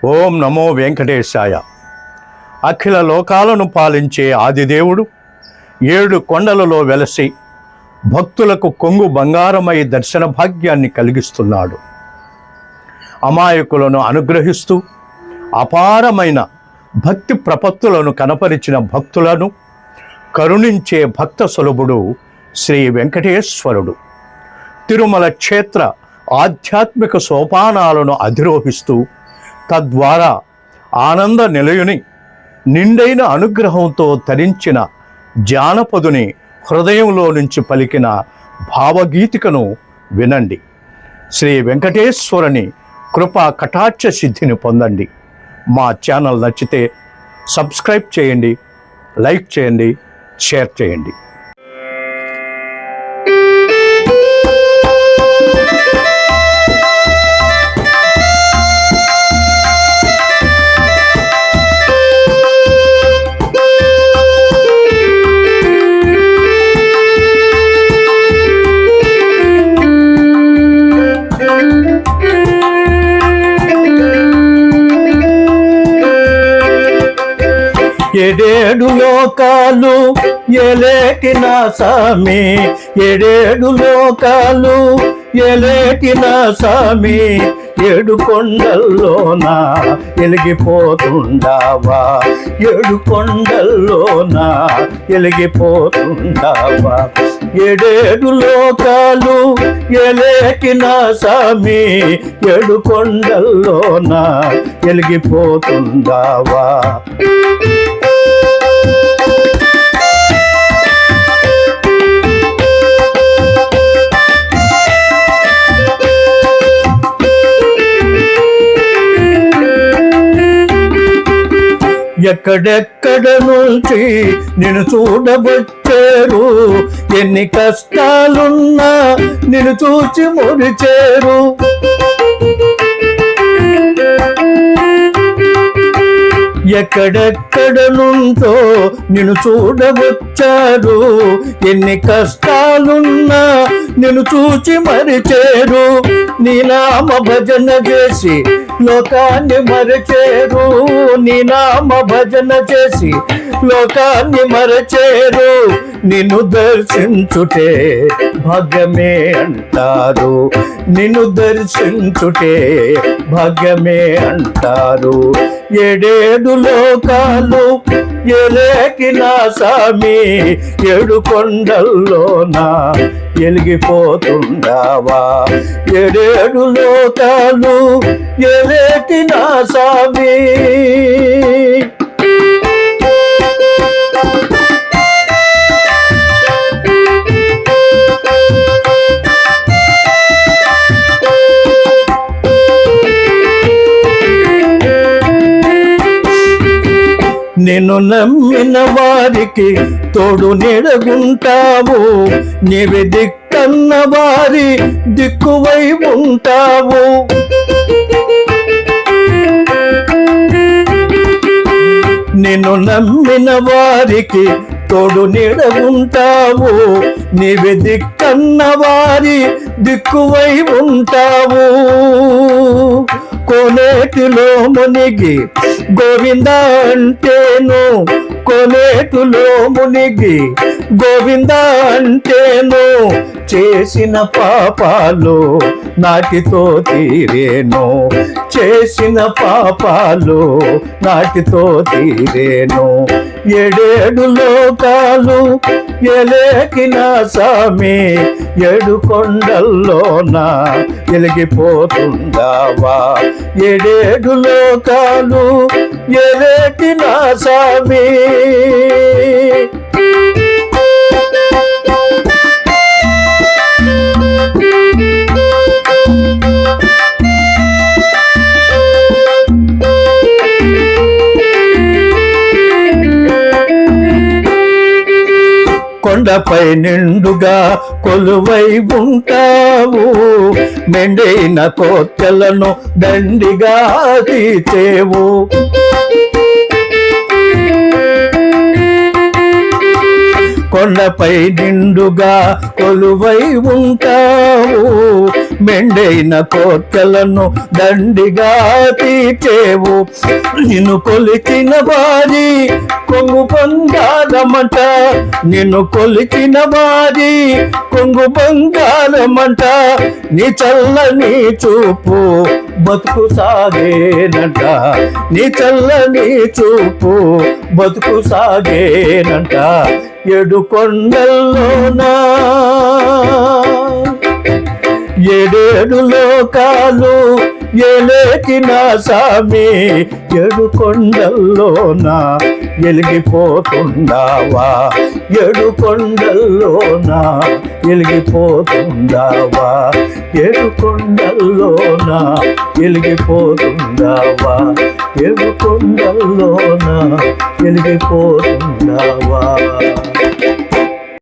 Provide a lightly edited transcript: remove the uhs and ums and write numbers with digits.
ఓం నమో వెంకటేశాయ. అఖిల లోకాలను పాలించే ఆదిదేవుడు 7 కొండలలో వెలసి భక్తులకు కొంగు బంగారమై దర్శన భాగ్యాన్ని కలిగిస్తున్నాడు. అమాయకులను అనుగ్రహిస్తూ అపారమైన భక్తి ప్రపత్తులను కనపరిచిన భక్తులను కరుణించే భక్త సులభుడు శ్రీ వెంకటేశ్వరుడు. తిరుమల క్షేత్ర ఆధ్యాత్మిక సోపానాలను అధిరోహిస్తూ తద్వారా ఆనంద నిలయుని నిండైన అనుగ్రహంతో తరించిన జానపదుని హృదయంలో నుంచి పలికిన భావగీతికను వినండి. శ్రీ వెంకటేశ్వరుని కృపా కటాక్ష సిద్ధిని పొందండి. మా ఛానల్ నచ్చితే సబ్స్క్రైబ్ చేయండి, లైక్ చేయండి, షేర్ చేయండి. ఏడేడు లోకాలు ఎలేటిన సామి, ఏడేడు లోకాలు ఎలేటిన సామి, 7 కొండల్లోన ఎలిగిపోతుండావా, 7 కొండల్లోన ఎలిగిపోతుండావా. 7 లోకాలు ఎలేటిన సామి, 7 కొండల్లోన ఎలిగిపోతుండావా. ఎక్కడెక్కడ నుంచి నిన్ను చూడవచ్చారు, ఎన్ని కష్టాలున్నా నిన్ను చూచి మురిచేరు. ఎక్కడెక్కడ నుంచో నిన్ను చూడవచ్చారు, ఎన్ని కష్టాలున్నా నిన్ను చూచి మరిచేరు. నీ నామ భజన చేసి లోకాన్ని మరచేరు, నీ నామ భజన చేసి లోకాన్ని మరచేరు. నిన్ను దర్శించుటే భాగ్యమే అంటారు, నిన్ను దర్శించుటే భాగ్యమే అంటారు. 7 లోకాలు ఎలేకిన సామి, 7 కొండల్లోన ఎలిగిపోతుండావా. 7 లోకాలు ఎలేకిన సామి. నిన్ను నమ్మిన వారికి తోడు నీడగుంటావు, నీవి దిక్కన్న వారి దిక్కువై ఉంటావు. నిన్ను నమ్మిన వారికి తోడు నీడగుంటావు, నీవి దిక్కన్న వారి దిక్కువై ఉంటావు. కోనేటిలో మునిగి గోవింద అంటేను, కోనేటిలో మునిగి గోవింద అంటేను, చేసిన పాపాలు నాటితో తీరేను, చేసిన పాపాలు నాటితో తీరేను. 7 లోకాలు ఎలేకిన సామి, 7 కొండల్లోన ఎలిగిపోతుండావా. 7 లోకాలు ఎలేకిన సామి. కొండపై నిండుగా కొలువై ఉంటావు, మెండైన కోర్కెలను దండిగా తీచేవు. కొండపై నిండుగా కొలువై ఉంటావు, మెండైన కోర్కెలను దండిగా తీర్చేవు. నిన్ను కొలిచిన వారి కొంగు బంగారమంట, నిన్ను కొలిచిన వారి కొంగు బంగారమంట. నీ చల్లని చూపు బతుకు సాగేనంట, నీ చల్లని చూపు బతుకు సాగేనంట. ఏడు కొండల్లోనా ఏడేడు లోకాలు ఏలేకిన సామి, ఏడు కొండల్లోన ఎలిగిపోతుండావా, ఏడు కొండల్లోన ఎలిగిపోతుండావా, ఏడు కొండల్లోన ఎలిగిపోతుండావా, ఏడు కొండల్లోన ఎలిగిపోతుండావా.